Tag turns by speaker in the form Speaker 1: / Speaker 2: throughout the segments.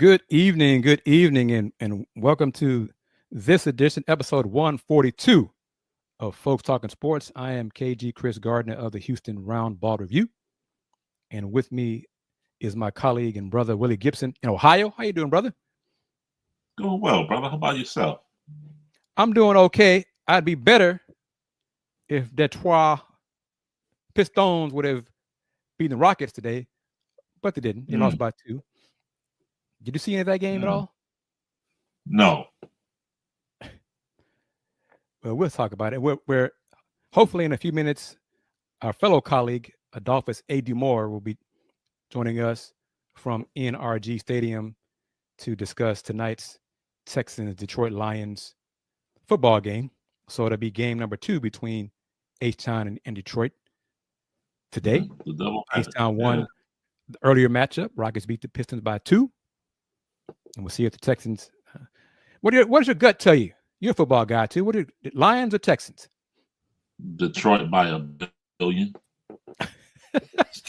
Speaker 1: Good evening, and welcome to this edition, episode 142 of Folks Talking Sports. I am KG Kris Gardner of the Houston Roundball Review, and with me is my colleague and brother Willy Gibson in Ohio. How you doing, brother?
Speaker 2: Doing well, brother. How about yourself?
Speaker 1: I'm doing okay. I'd be better if Detroit Pistons would have beaten the Rockets today, but they didn't. They lost by 2. Did you see any of that game at all?
Speaker 2: No.
Speaker 1: Well, we'll talk about it. We're hopefully in a few minutes, our fellow colleague, Adolphus A. Dumore, will be joining us from NRG Stadium to discuss tonight's Texans-Detroit Lions football game. So it'll be game number 2 between H-Town and Detroit today. H-Town won the earlier matchup. Rockets beat the Pistons by 2. And we'll see if the Texans. What does your gut tell you? You're a football guy too. What are Lions or Texans?
Speaker 2: Detroit by a billion.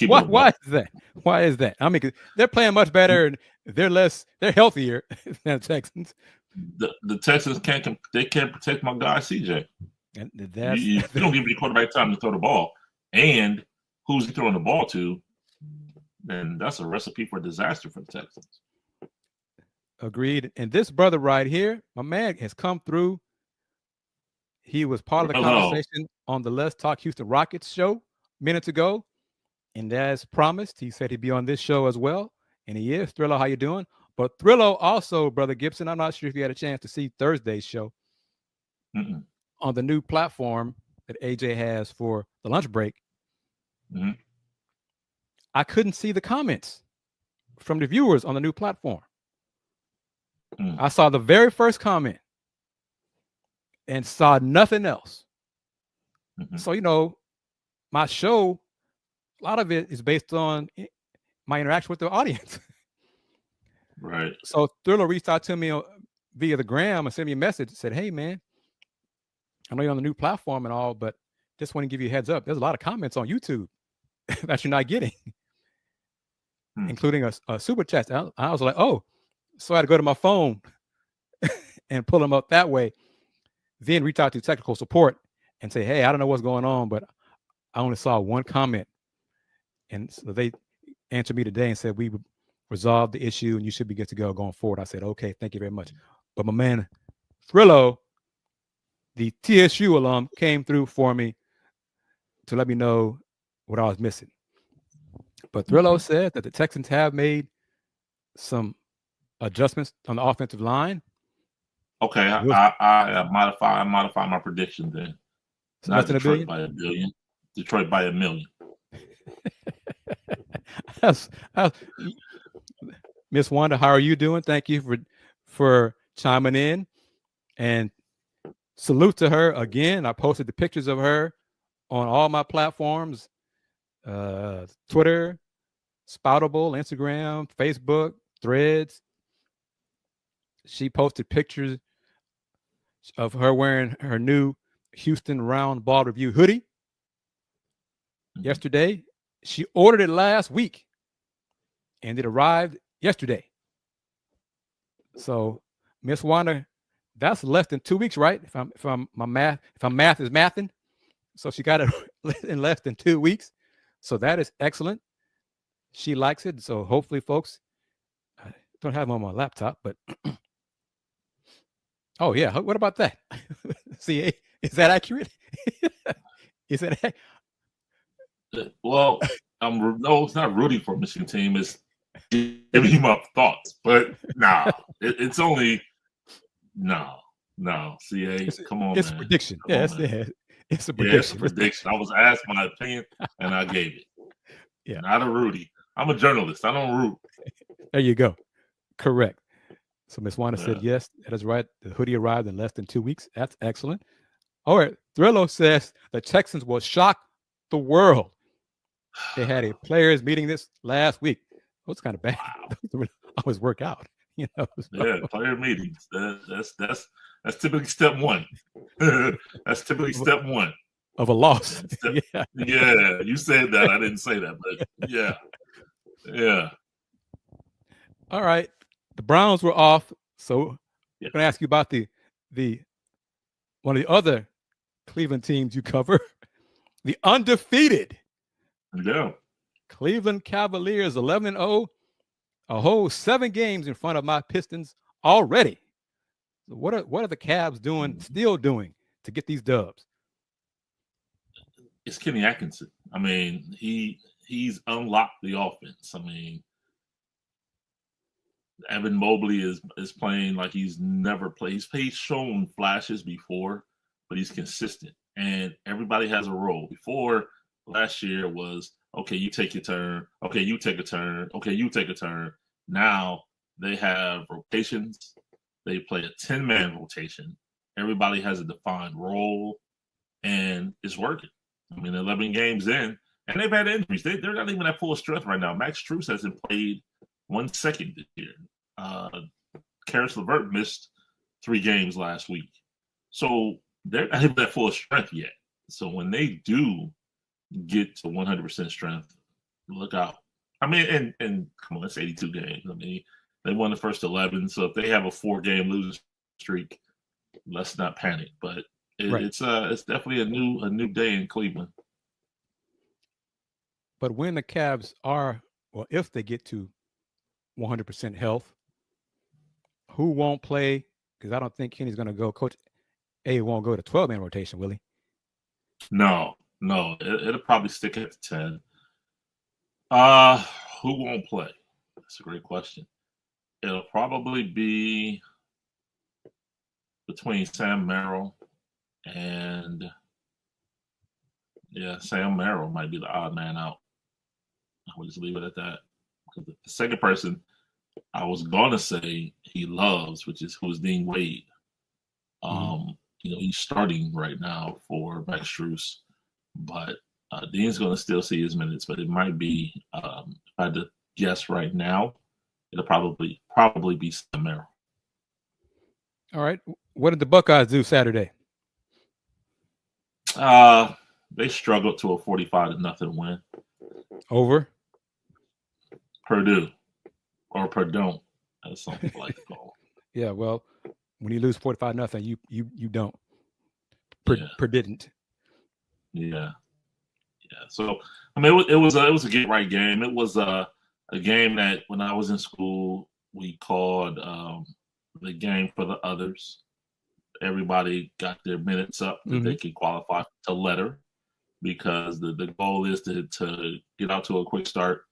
Speaker 1: Why is that? Why is that? I mean, they're playing much better and they're healthier than the Texans.
Speaker 2: The Texans can't protect my guy CJ.
Speaker 1: And
Speaker 2: you don't give the quarterback time to throw the ball, and who's he throwing the ball to? Then that's a recipe for disaster for the Texans.
Speaker 1: Agreed. And this brother right here, my man, has come through. He was part of the conversation on the Let's Talk Houston Rockets show minutes ago. And as promised, he said he'd be on this show as well. And he is. Thrillo, how you doing? But Thrillo also, Brother Gibson, I'm not sure if you had a chance to see Thursday's show on the new platform that AJ has for the lunch break. I couldn't see the comments from the viewers on the new platform. I saw the very first comment and saw nothing else. So, my show, a lot of it is based on my interaction with the audience.
Speaker 2: Right.
Speaker 1: So Thriller reached out to me via the gram and sent me a message and said, "Hey, man, I know you're on the new platform and all, but just want to give you a heads up. There's a lot of comments on YouTube that you're not getting, including a super chat." I was like, oh. So I had to go to my phone and pull them up that way, then reach out to technical support and say, "Hey, I don't know what's going on, but I only saw one comment." And so they answered me today and said, "We resolved the issue and you should be good to go going forward." I said, "Okay, thank you very much." But my man, Thrillo, the TSU alum, came through for me to let me know what I was missing. But Thrillo said that the Texans have made some adjustments on the offensive line.
Speaker 2: Okay, I modify my prediction then.
Speaker 1: It's not
Speaker 2: Detroit by a billion. Detroit by a million.
Speaker 1: Miss Wanda, how are you doing? Thank you for chiming in, and salute to her again. I posted the pictures of her on all my platforms: Twitter, Spoutable, Instagram, Facebook, Threads. She posted pictures of her wearing her new Houston Roundball Review hoodie yesterday. She ordered it last week, and it arrived yesterday. So, Miss Wanda, that's less than 2 weeks, right? If math is mathing, so she got it in less than 2 weeks. So that is excellent. She likes it. So hopefully, folks, I don't have them on my laptop, but. Oh, yeah. What about that? See, is that accurate? Is that
Speaker 2: Well, no, it's not rooting for Michigan team. It's giving you my thoughts. But it's only CA. Come on,
Speaker 1: it's
Speaker 2: man.
Speaker 1: A prediction.
Speaker 2: It's
Speaker 1: a prediction.
Speaker 2: It's a prediction. I was asked my opinion, and I gave it.
Speaker 1: Yeah.
Speaker 2: Not a Rudy. I'm a journalist. I don't root.
Speaker 1: There you go. Correct. So Miss Wanda said, yes, that is right. The hoodie arrived in less than 2 weeks. That's excellent. All right. Thrillo says the Texans will shock the world. They had a players meeting this last week. Oh, it's kind of bad. Wow. Always work out.
Speaker 2: Yeah, player meetings. That's typically step one. That's typically step one
Speaker 1: of a loss.
Speaker 2: Yeah, you said that. I didn't say that, but yeah.
Speaker 1: All right. The Browns were off, so
Speaker 2: Yeah.
Speaker 1: I'm going to ask you about the one of the other Cleveland teams you cover, the undefeated Cleveland Cavaliers, 11-0, a whole 7 games in front of my Pistons already. So what are the Cavs doing, still doing, to get these dubs?
Speaker 2: It's Kenny Atkinson. I mean, he's unlocked the offense. I mean, Evan Mobley is playing like he's never played. He's shown flashes before, but he's consistent. And everybody has a role. Before, last year was, okay, you take your turn. Okay, you take a turn. Okay, you take a turn. Now they have rotations. They play a 10-man rotation. Everybody has a defined role, and it's working. I mean, 11 games in, and they've had injuries. They're not even at full strength right now. Max Strus hasn't played 1 second this year. Karis LeVert missed 3 games last week. So they're not even at full strength yet. So when they do get to 100% strength, look out. I mean, and come on, it's 82 games. I mean, they won the first 11. So if they have a 4-game losing streak, let's not panic. But it's definitely a new day in Cleveland.
Speaker 1: But when the Cavs are, well, if they get to 100% health, who won't play? Because I don't think Kenny's going to go. Coach A won't go to 12-man rotation, will he?
Speaker 2: No. It'll probably stick at the 10. Who won't play? That's a great question. It'll probably be between Sam Merrill and Sam Merrill might be the odd man out. I would just leave it at that. Because the second person I was gonna say he loves, who's Dean Wade. He's starting right now for Max Strus, but Dean's gonna still see his minutes. But it might be, if I had to guess right now, it'll probably be Sam Merrill.
Speaker 1: All right. What did the Buckeyes do Saturday?
Speaker 2: They struggled to a 45-0 win.
Speaker 1: Over
Speaker 2: Purdue, or Purdue, as some people like to call it.
Speaker 1: Yeah, well, when you lose 45-0, you don't. Didn't.
Speaker 2: Yeah. So I mean, it was a get right game. It was a game that when I was in school we called the game for the others. Everybody got their minutes up that they could qualify to letter, because the goal is to get out to a quick start,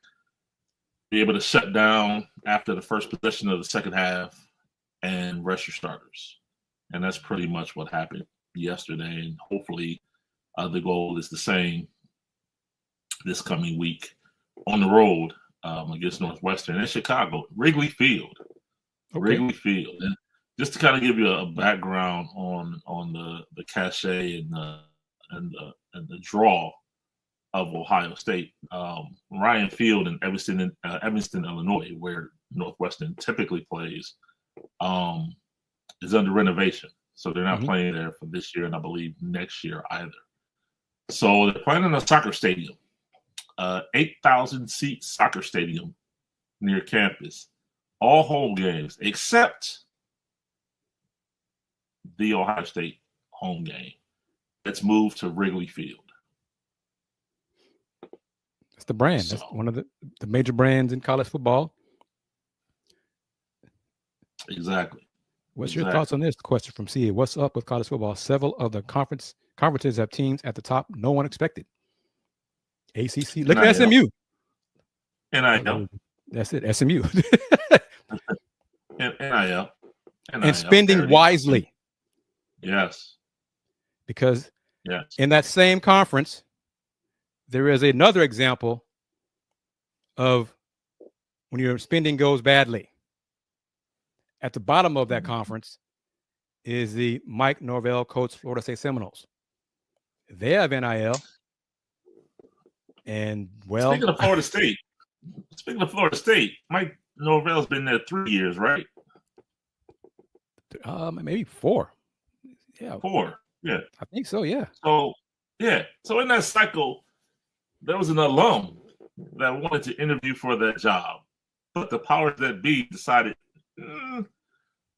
Speaker 2: be able to shut down after the first possession of the second half, and rest your starters. And that's pretty much what happened yesterday. And hopefully the goal is the same this coming week on the road against Northwestern in Chicago, Wrigley Field. Okay. Wrigley Field. And just to kind of give you a background on the cachet and the draw of Ohio State, Ryan Field in Evanston, Illinois, where Northwestern typically plays, is under renovation. So they're not playing there for this year, and I believe next year either. So they're playing in a soccer stadium, 8,000-seat soccer stadium near campus. All home games except the Ohio State home game that's moved to Wrigley Field.
Speaker 1: It's the brand. That's one of the major brands in college football.
Speaker 2: Exactly.
Speaker 1: What's your thoughts on this question from CA? What's up with college football? Several of the conferences have teams at the top no one expected. ACC. Look at SMU.
Speaker 2: NIL.
Speaker 1: That's it. SMU.
Speaker 2: NIL.
Speaker 1: And spending wisely.
Speaker 2: Yes.
Speaker 1: Because in that same conference, there is another example of when your spending goes badly. At the bottom of that conference is the Mike Norvell coach Florida State Seminoles. They have NIL. And well,
Speaker 2: speaking of Florida State, Mike Norvell's been there 3 years, right?
Speaker 1: Maybe 4. Yeah,
Speaker 2: 4. Yeah,
Speaker 1: I think so. Yeah.
Speaker 2: So in that cycle, there was an alum that wanted to interview for that job, but the powers that be decided,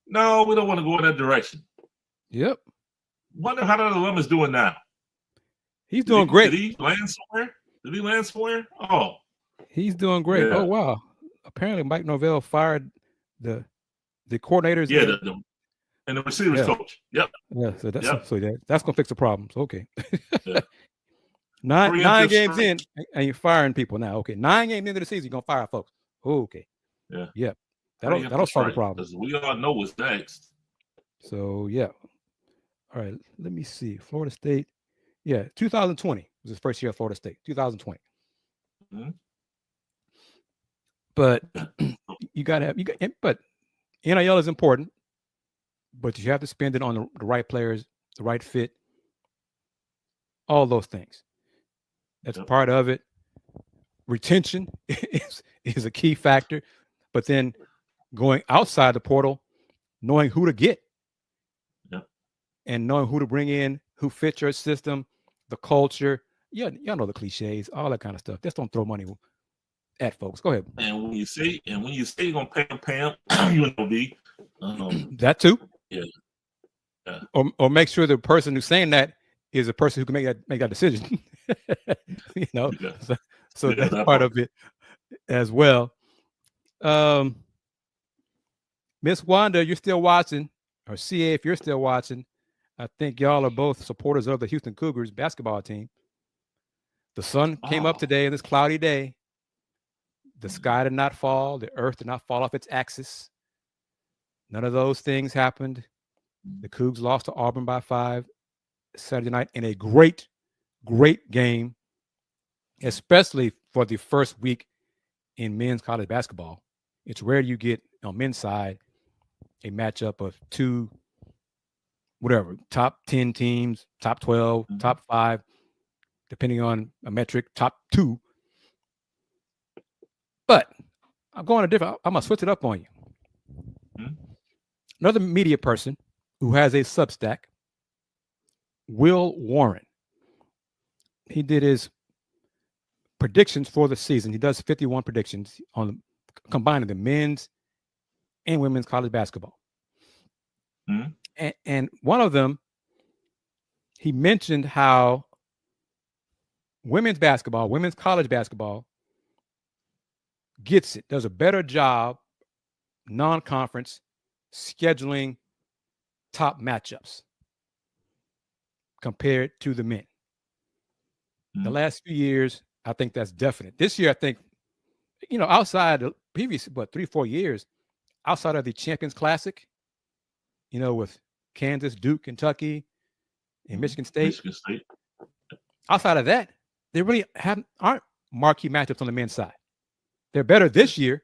Speaker 2: No, we don't want to go in that direction.
Speaker 1: Yep.
Speaker 2: Wonder how that alum is doing now.
Speaker 1: He's doing great.
Speaker 2: Did he land somewhere? Oh.
Speaker 1: He's doing great.
Speaker 2: Yeah.
Speaker 1: Oh, wow. Apparently, Mike Norvell fired the coordinators.
Speaker 2: Yeah, and the receivers coach. Yep.
Speaker 1: Yeah, so that's gonna fix the problem. So, okay.
Speaker 2: Yeah.
Speaker 1: nine games in, and you're firing people now. Okay, 9 games into the season, you're gonna fire folks. Oh, okay.
Speaker 2: Yeah.
Speaker 1: Yep. That'll solve the problem.
Speaker 2: Because we all know what's next.
Speaker 1: So yeah. All right. Let me see. Florida State. Yeah, 2020 was his first year at Florida State. 2020.
Speaker 2: Mm-hmm.
Speaker 1: But you gotta have but NIL is important, but you have to spend it on the right players, the right fit, all those things. That's part of it. Retention is a key factor, but then going outside the portal, knowing who to get, and knowing who to bring in, who fits your system, the culture. Yeah, y'all know the cliches, all that kind of stuff. Just don't throw money at folks. Go ahead.
Speaker 2: And when you say you're gonna pay them, you know, B.
Speaker 1: That too.
Speaker 2: Yeah.
Speaker 1: Or make sure the person who's saying that is a person who can make that decision. You know, so that's part of it as well. Miss Wanda, you're still watching, or CA, if you're still watching, I think y'all are both supporters of the Houston Cougars basketball team. The sun came up today on this cloudy day. The sky did not fall. The earth did not fall off its axis. None of those things happened. The Cougs lost to Auburn by 5 Saturday night in a great, great game, especially for the first week in men's college basketball. It's rare you get on men's side a matchup of two, whatever, top 10 teams, top 12, top 5, depending on a metric, top 2. But I'm going I'm going to switch it up on you. Another media person who has a Substack, Will Warren. He did his predictions for the season. He does 51 predictions on combining the men's and women's college basketball. And one of them, he mentioned how women's college basketball does a better job non-conference scheduling top matchups compared to the men. The last few years, I think that's definite. This year, I think, outside the previous, 3-4 years, outside of the Champions Classic, with Kansas, Duke, Kentucky, and Michigan State. Outside of that, they really aren't marquee matchups on the men's side. They're better this year,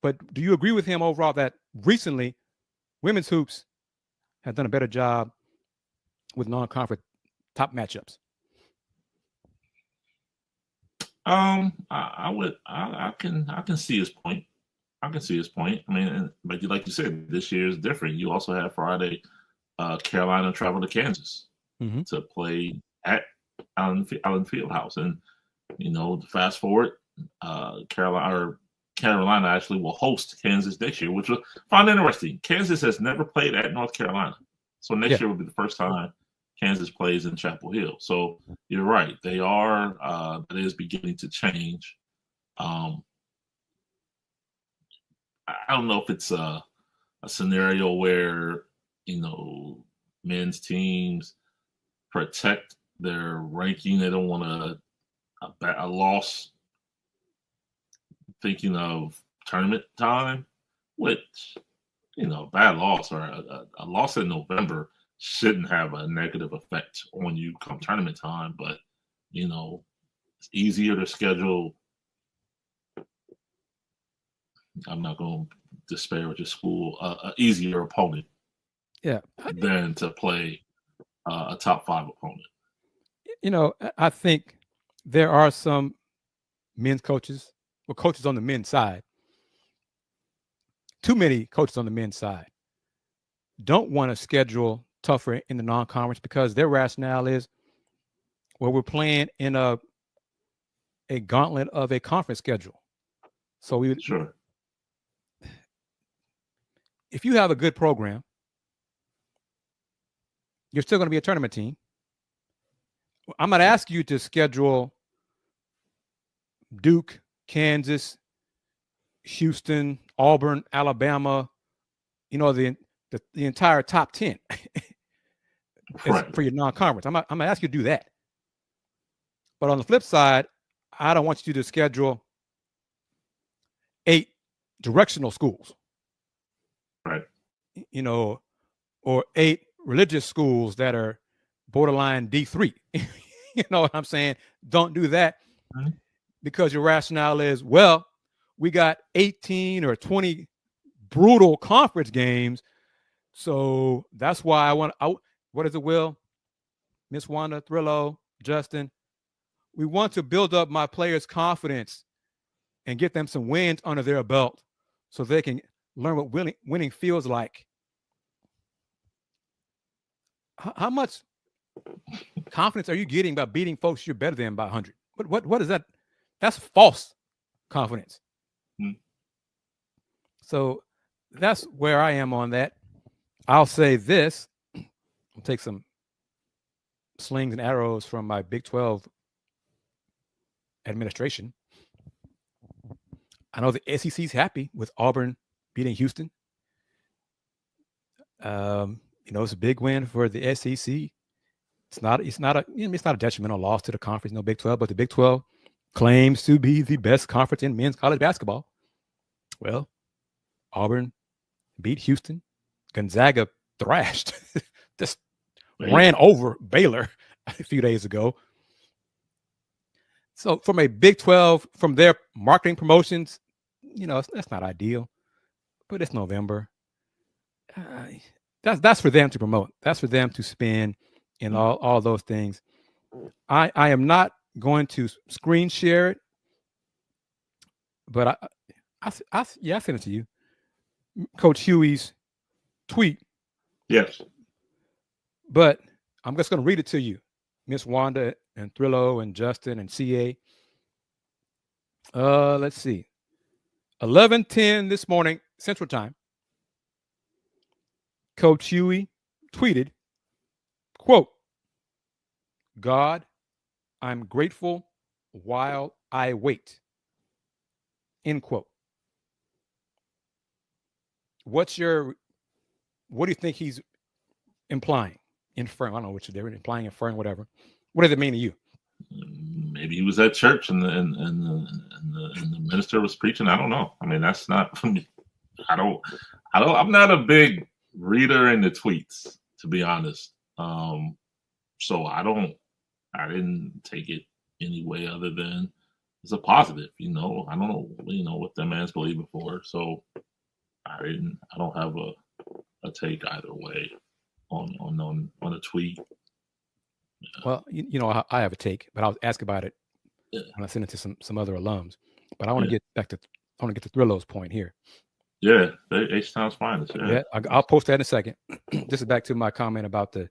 Speaker 1: but do you agree with him overall that recently women's hoops have done a better job with non-conference top matchups?
Speaker 2: I can see his point. I mean, but like you said, this year is different. You also have Friday, Carolina travel to Kansas to play at Allen Fieldhouse, and fast forward, Carolina actually will host Kansas next year, which I find interesting. Kansas has never played at North Carolina, so next year will be the first time Kansas plays in Chapel Hill. So you're right; they are. That is beginning to change. I don't know if it's a scenario where men's teams protect their ranking. They don't want a loss. Thinking of tournament time, which bad loss or a loss in November shouldn't have a negative effect on you come tournament time. But it's easier to schedule. I'm not going to disparage a school, an easier opponent, than to play a top 5 opponent.
Speaker 1: I think there are some men's coaches, coaches on the men's side. Too many coaches on the men's side don't want to schedule tougher in the non-conference because their rationale is, well, we're playing in a gauntlet of a conference schedule. So if you have a good program, you're still going to be a tournament team. I'm going to ask you to schedule Duke, Kansas, Houston, Auburn, Alabama, the entire top 10
Speaker 2: Right.
Speaker 1: for your non-conference. I'm going to ask you to do that. But on the flip side, I don't want you to schedule 8 directional schools.
Speaker 2: Right.
Speaker 1: Or 8 religious schools that are borderline D3. You know what I'm saying? Don't do that, because your rationale is, well, we got 18 or 20 brutal conference games, so that's why I want. What is it, Will? Miss Wanda, Thrillo, Justin? We want to build up my players' confidence and get them some wins under their belt, so they can learn what winning feels like. How much confidence are you getting by beating folks you're better than by 100? What is that? That's false confidence. So that's where I am on that. I'll say this. I'll take some slings and arrows from my Big 12 administration. I know the SEC's happy with Auburn beating Houston. It's a big win for the SEC. It's not a detrimental loss to the conference, no Big 12, but the Big 12 claims to be the best conference in men's college basketball. Well, Auburn beat Houston. Gonzaga thrashed, just ran over Baylor a few days ago. So from a Big 12, from their marketing promotions, that's not ideal, but it's November. That's for them to promote. That's for them to spend and all those things. I am not going to screen share it, but I sent it to you. Coach Huey's tweet.
Speaker 2: Yes.
Speaker 1: But I'm just going to read it to you, Miss Wanda and Thrillo and Justin and CA. Let's see. 11:10 this morning, Central Time. Coach Huey tweeted, quote, "God, I'm grateful while I wait." End quote. What do you think he's implying? Inferring? I don't know what they're implying, inferring, whatever. What does it mean to you?
Speaker 2: Maybe he was at church and the minister was preaching. I don't know. I mean, that's not for me. I'm not a big reader in the tweets, to be honest. So I didn't take it any way other than it's a positive. I don't know, what that man's believing for. So I don't have a take either way on a tweet.
Speaker 1: Well, I have a take, but I'll ask about it when I send it to some other alums. But I want to get to Thrillo's point here.
Speaker 2: Yeah, H-Town's finest.
Speaker 1: Yeah, I'll post that in a second. This is back to my comment about the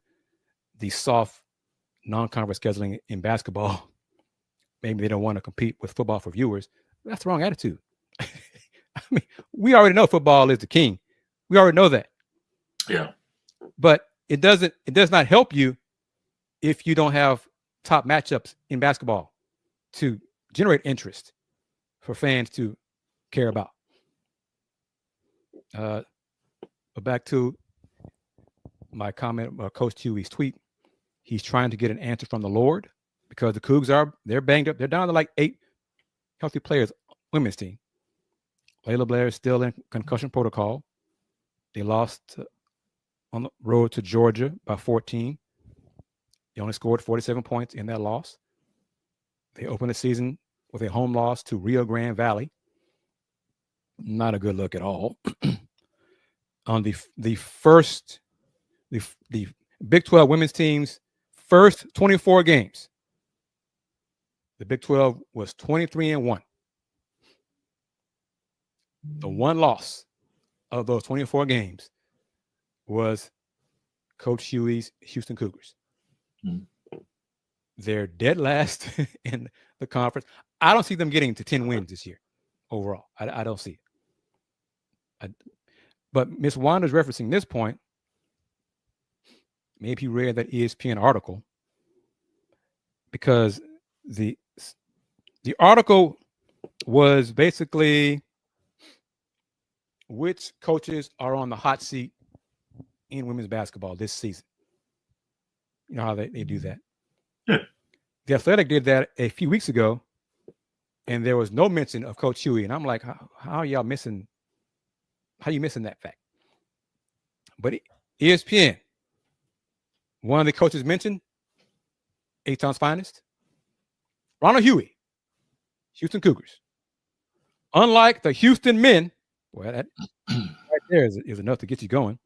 Speaker 1: soft non-conference scheduling in basketball. Maybe they don't want to compete with football for viewers. That's the wrong attitude. I mean, we already know football is the king. We already know that.
Speaker 2: Yeah.
Speaker 1: But it does not help you if you don't have top matchups in basketball to generate interest for fans to care about. But back to my comment about Coach Huey's tweet. He's trying to get an answer from the Lord because the Cougs they're banged up. They're down to like 8 healthy players, women's team. Layla Blair is still in concussion protocol. They lost on the road to Georgia by 14. They only scored 47 points in that loss. They opened the season with a home loss to Rio Grande Valley. Not a good look at all. On the Big 12 women's team's first 24 games, the Big 12 was 23-1. The one loss of those 24 games was Coach Huey's Houston Cougars. They're dead last in the conference. I don't see them getting to 10 wins this year overall. I don't see it. But Miss Wanda's referencing this point. Maybe you read that ESPN article, because the article was basically which coaches are on the hot seat in women's basketball this season. You know how they do that?
Speaker 2: Yeah.
Speaker 1: The Athletic did that a few weeks ago, and there was no mention of Coach Huey. And I'm like, how are y'all missing? How are you missing that fact? But ESPN, one of the coaches mentioned, A-Town's finest, Ronald Huey, Houston Cougars. Unlike the Houston men, well, that right there is enough to get you going.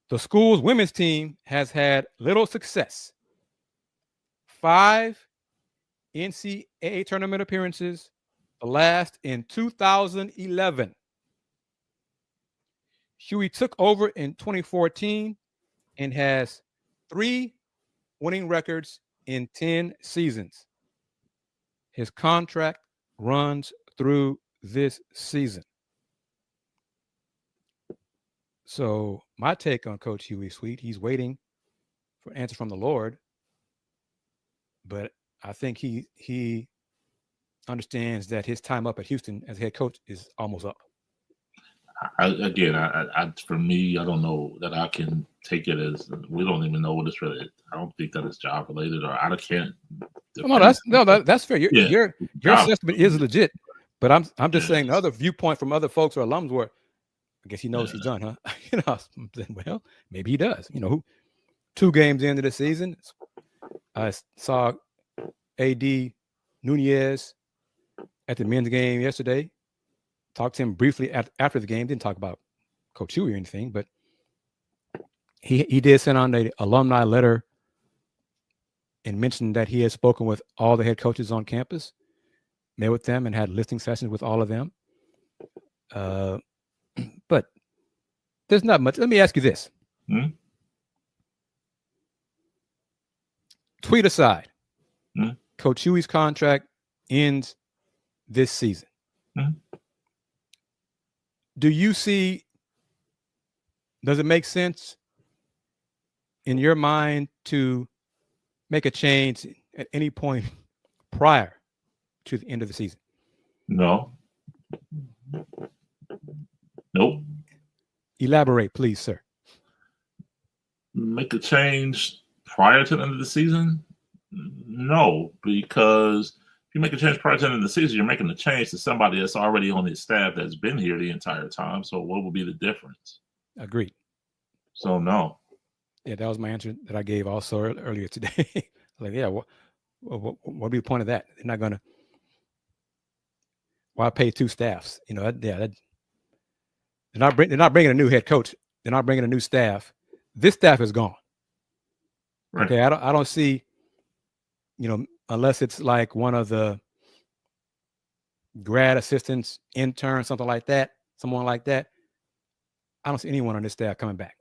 Speaker 1: The school's women's team has had little success. 5 NCAA tournament appearances, the last in 2011. Huey took over in 2014 and has 3 winning records in 10 seasons. His contract runs through this season. So my take on Coach Huey Sweet, he's waiting for an answer from the Lord, but I think he understands that his time up at Houston as head coach is almost up.
Speaker 2: For me, I don't know that I can take it as, we don't even know what it's really. I don't think that it's job related, or I can't.
Speaker 1: That's fair. Your assessment is legit, but I'm just saying the other viewpoint from other folks or alums were, I guess he knows he's done, huh? Well, maybe he does. 2 games into the season, I saw AD Nunez at the men's game yesterday. Talked to him briefly after the game. Didn't talk about Coach Huey or anything, but he did send on an alumni letter and mentioned that he had spoken with all the head coaches on campus, met with them, and had listening sessions with all of them. But there's not much. Let me ask you this. Tweet aside, Coach Huey's contract ends this season. Do you see, does it make sense in your mind to make a change at any point prior to the end of the season?
Speaker 2: No. Nope.
Speaker 1: Elaborate, please, sir.
Speaker 2: Make a change prior to the end of the season? No, because if you make a change prior to the end of the season, you're making a change to somebody that's already on his staff that's been here the entire time. So what would be the difference?
Speaker 1: Agreed.
Speaker 2: So no.
Speaker 1: Yeah, that was my answer that I gave also earlier today. Like, yeah, what would be the point of that? They're not gonna. Why pay 2 staffs? They're not bringing a new head coach. They're not bringing a new staff. This staff is gone. Right. Okay, I don't see. Unless it's like one of the grad assistants, intern, someone like that. I don't see anyone on this staff coming back.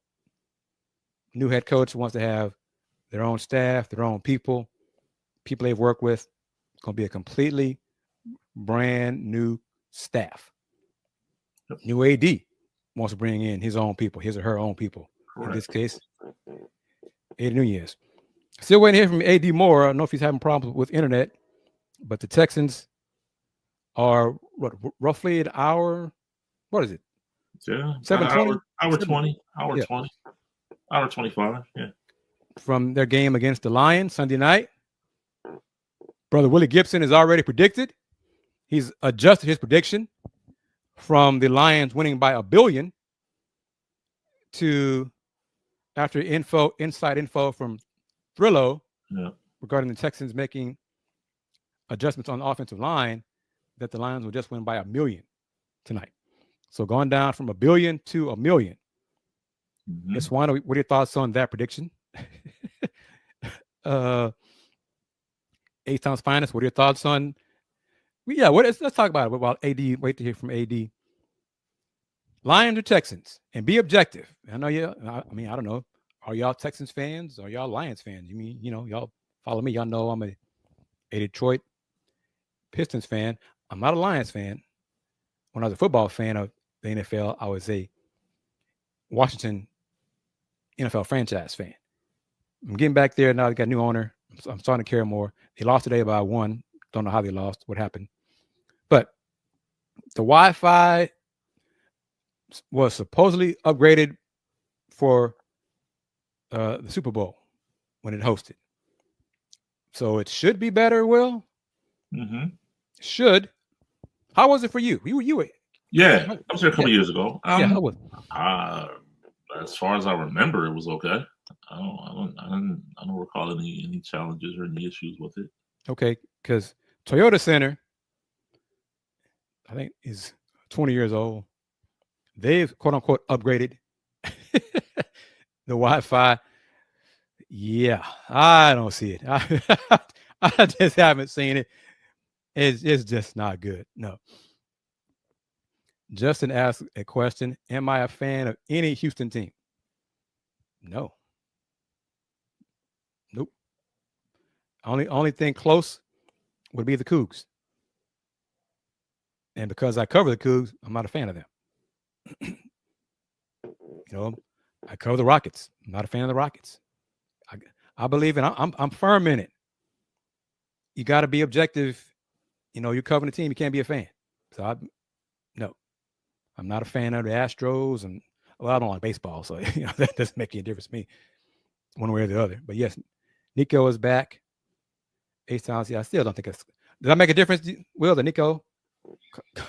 Speaker 1: New head coach wants to have their own staff, their own people they've worked with. It's going to be a completely brand new staff. Yep. New AD wants to bring in his own people, his or her own people. Correct. In this case, AD Nunez. Still waiting to hear from AD Moore. I don't know if he's having problems with internet, but the Texans are roughly an hour. What is it?
Speaker 2: Yeah,
Speaker 1: 7:20.
Speaker 2: Hour 20. Hour 20. Hour 25. Yeah.
Speaker 1: From their game against the Lions Sunday night. Brother Willy Gibson is already predicted. He's adjusted his prediction from the Lions winning by 1 billion to, after inside info from Thrillo regarding the Texans making adjustments on the offensive line, that the Lions will just win by 1 million tonight. So going down from 1 billion to 1 million. Ms. Wanda, what are your thoughts on that prediction? A-Town's finest, what are your thoughts on? Let's talk about it while AD, wait to hear from AD. Lions or Texans? And be objective. I know I don't know. Are y'all Texans fans? Or y'all Lions fans? You mean, y'all follow me. Y'all know I'm a Detroit Pistons fan. I'm not a Lions fan. When I was a football fan of the NFL, I was a Washington NFL franchise fan. I'm getting back there now. They got a new owner. I'm starting to care more. They lost today by 1. Don't know how they lost, what happened. But the Wi-Fi was supposedly upgraded for the Super Bowl when it hosted. So it should be better, Will.
Speaker 2: Mm-hmm.
Speaker 1: Should. How was it for you? You were.
Speaker 2: Yeah, I was there a couple years ago.
Speaker 1: Yeah, how was
Speaker 2: as far as I remember, it was okay. I don't recall any challenges or any issues with it.
Speaker 1: Okay, because Toyota Center, I think, is 20 years old. They've quote unquote upgraded the Wi-Fi. Yeah, I don't see it. I just haven't seen it. It's just not good. No. Justin asked a question: am I a fan of any Houston team? No. Nope. Only thing close would be the Coogs. And because I cover the Coogs, I'm not a fan of them. I cover the Rockets. I'm not a fan of the Rockets. I believe in. I'm firm in it. You got to be objective. You're covering the team. You can't be a fan. So I'm not a fan of the Astros, and I don't like baseball, so that doesn't make any difference to me, one way or the other. But yes, Nico is back. Ace Towns. I still don't think it's. Does that make a difference, Will? That Nico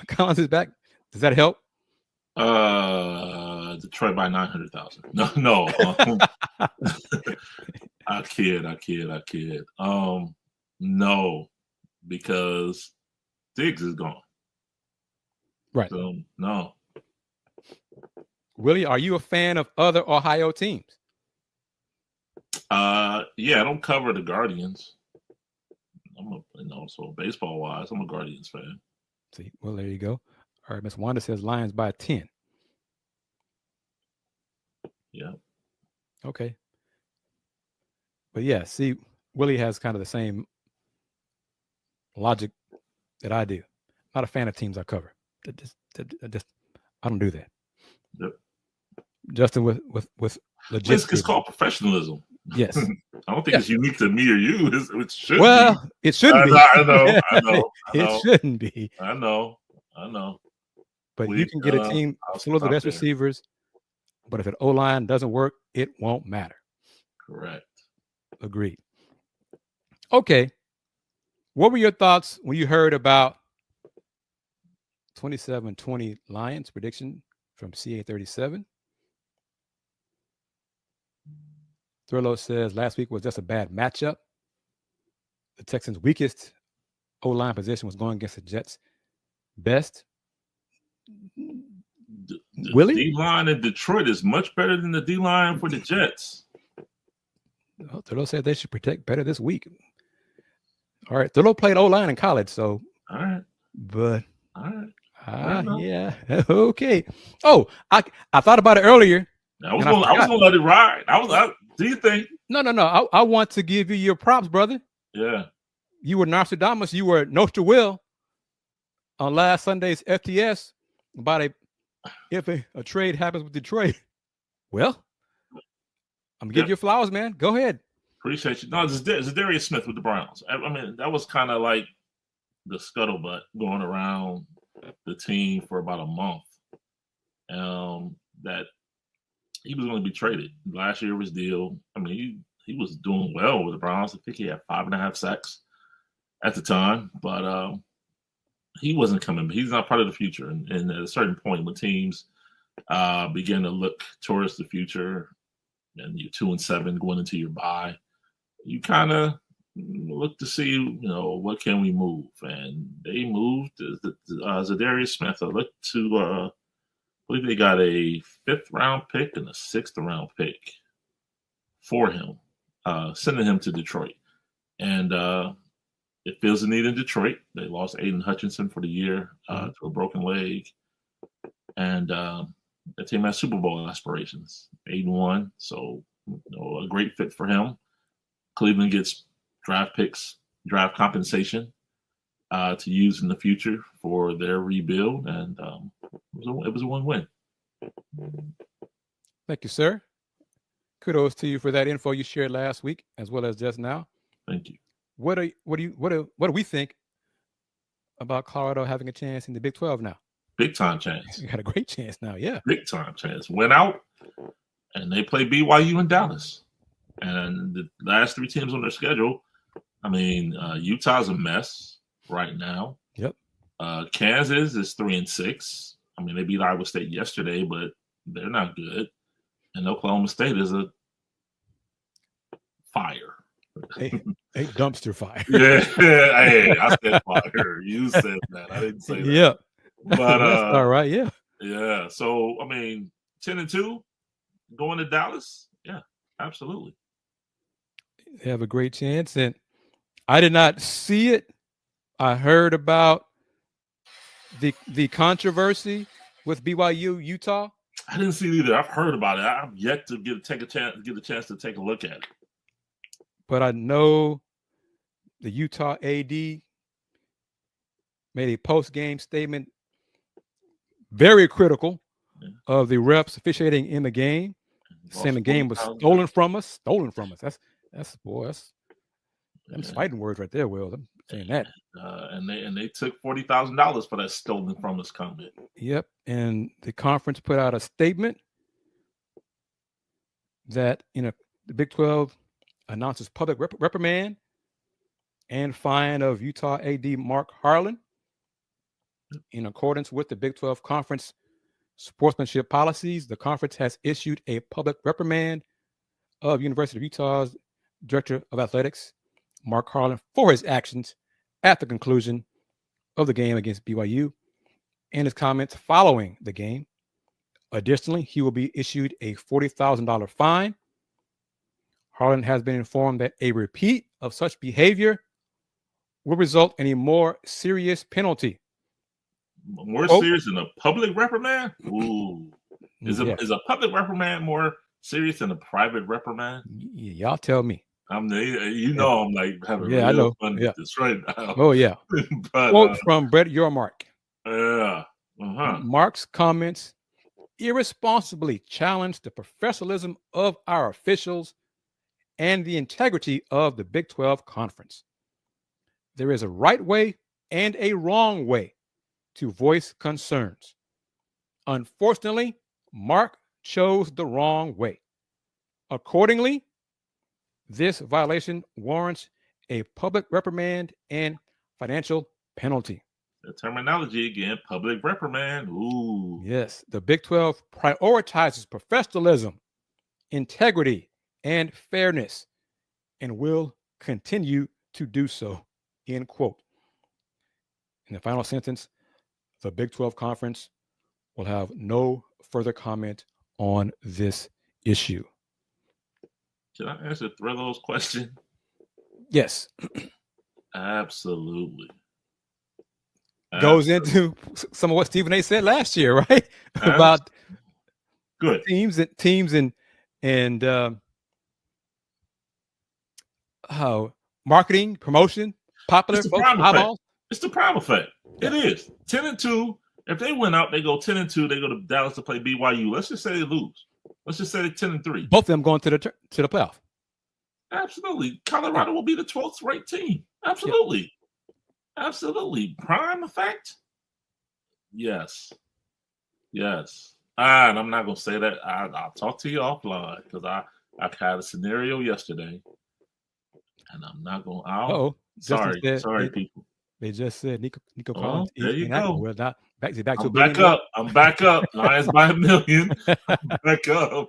Speaker 1: Collins is back. Does that help?
Speaker 2: Detroit by 900,000. No. I kid. No, because Diggs is gone.
Speaker 1: Right.
Speaker 2: So no.
Speaker 1: Willie, are you a fan of other Ohio teams?
Speaker 2: Yeah, I don't cover the Guardians. So baseball wise, I'm a Guardians fan.
Speaker 1: See, well, there you go. All right, Miss Wanda says Lions by 10.
Speaker 2: Yeah.
Speaker 1: Okay. But yeah, see, Willie has kind of the same logic that I do. Not a fan of teams I cover. I don't do that.
Speaker 2: Yep.
Speaker 1: Justin with legit.
Speaker 2: It's called professionalism.
Speaker 1: Yes.
Speaker 2: I don't think it's unique to me or you. It should
Speaker 1: be. It shouldn't be.
Speaker 2: I know.
Speaker 1: It shouldn't be.
Speaker 2: I know.
Speaker 1: But you can get a team full of the best receivers, but if an O-line doesn't work, it won't matter.
Speaker 2: Correct.
Speaker 1: Agreed. Okay. What were your thoughts when you heard about 27-20 Lions prediction from CA37? Thurlow says last week was just a bad matchup. The Texans' weakest O-line position was going against the Jets' best.
Speaker 2: The
Speaker 1: Willie?
Speaker 2: D-line in Detroit is much better than the D-line for the Jets.
Speaker 1: Thurlow said they should protect better this week. All right. Thurlow played O-line in college, so.
Speaker 2: All right.
Speaker 1: But.
Speaker 2: All right.
Speaker 1: Yeah. Okay. Oh, I thought about it earlier.
Speaker 2: I was gonna let it ride. Do you think?
Speaker 1: No. I want to give you your props, brother.
Speaker 2: Yeah.
Speaker 1: You were Nostradamus. You were Nostra Will on last Sunday's FTS about if a trade happens with Detroit. Well, I'm giving you flowers, man. Go ahead.
Speaker 2: Appreciate you. No, it's Zadarius Smith with the Browns. I mean, that was kind of like the scuttlebutt going around the team for about a month. That he was going to be traded. Last year was deal. I mean, he was doing well with the Browns. I think he had 5.5 sacks at the time, but he wasn't coming. He's not part of the future. And at a certain point, when teams begin to look towards the future, and you're 2-7 going into your bye, you kind of look to see, what can we move? And they moved Zadarius Smith. I looked to, I believe they got a 5th-round pick and a 6th-round pick for him, sending him to Detroit. And it feels the need in Detroit. They lost Aiden Hutchinson for the year to a broken leg. And the team has Super Bowl aspirations. 8-1, so a great fit for him. Cleveland gets draft picks, draft compensation to use in the future for their rebuild, and it was a win-win.
Speaker 1: Thank you, sir. Kudos to you for that info you shared last week as well as just now.
Speaker 2: Thank you.
Speaker 1: What do we think about Colorado having a chance in the Big 12 now?
Speaker 2: Big time chance.
Speaker 1: You got a great chance now, yeah.
Speaker 2: Big time chance. Went out and they play BYU in Dallas. And the last 3 teams on their schedule, I mean, Utah's a mess right now.
Speaker 1: Yep.
Speaker 2: Kansas is 3-6. I mean, they beat Iowa State yesterday, but they're not good. And Oklahoma State is a fire.
Speaker 1: A dumpster fire.
Speaker 2: Yeah, hey, I said fire. You said that. I didn't say that.
Speaker 1: Yeah.
Speaker 2: But
Speaker 1: that's all right, yeah.
Speaker 2: Yeah. So I mean, 10-2 going to Dallas. Yeah, absolutely.
Speaker 1: They have a great chance. And I did not see it. I heard about the controversy with BYU Utah.
Speaker 2: I didn't see it either. I've heard about it. I've yet to get a chance to take a look at it.
Speaker 1: But I know the Utah AD made a post-game statement very critical of the refs officiating in the game, saying the game was stolen from us. That's fighting words right there, Will. I'm saying that.
Speaker 2: And they took $40,000 for that stolen from us comment.
Speaker 1: Yep. And the conference put out a statement that the Big 12 announces public reprimand and fine of Utah AD Mark Harlan in accordance with the Big 12 conference sportsmanship policies. The conference has issued a public reprimand of University of Utah's Director of Athletics, Mark Harlan, for his actions at the conclusion of the game against BYU and his comments following the game. Additionally, he will be issued a $40,000 fine. Harlan has been informed that a repeat of such behavior will result in a more serious penalty.
Speaker 2: More serious than a public reprimand? Ooh. Is a public reprimand more serious than a private reprimand?
Speaker 1: Y'all tell me.
Speaker 2: I'm like having
Speaker 1: real
Speaker 2: fun with this right now.
Speaker 1: Oh, yeah.
Speaker 2: But,
Speaker 1: quote from Brett Yormark.
Speaker 2: Yeah.
Speaker 1: Mark's comments irresponsibly challenged the professionalism of our officials and the integrity of the Big 12 conference. There is a right way and a wrong way to voice concerns. Unfortunately, Mark chose the wrong way. Accordingly, this violation warrants a public reprimand and financial penalty.
Speaker 2: The terminology again, public reprimand. Ooh.
Speaker 1: Yes, the Big 12 prioritizes professionalism, integrity, and fairness, and will continue to do so, end quote. In the final sentence, the Big 12 conference will have no further comment on this issue.
Speaker 2: Should I answer Thrello's question?
Speaker 1: Yes.
Speaker 2: Absolutely.
Speaker 1: Goes into some of what Stephen A. said last year, right? About
Speaker 2: good
Speaker 1: teams and how marketing, promotion, popular
Speaker 2: it's
Speaker 1: folks, eyeballs.
Speaker 2: It's the prime effect. Yeah. It is 10-2. If they win out, they go 10-2. They go to Dallas to play BYU. Let's just say they lose. Let's just say they're 10-3.
Speaker 1: Both of them going to the playoff.
Speaker 2: Absolutely. Colorado will be the 12th ranked team. Absolutely. Yeah. Absolutely. Prime effect? Yes. Yes. And I'm not going to say that. I'll talk to you offline because I had a scenario yesterday. And I'm not going to. Sorry, people.
Speaker 1: They just said Nico
Speaker 2: Collins. There you go.
Speaker 1: Well, not back to
Speaker 2: I'm back up. I'm back up. Lions by $1 million. I'm back up.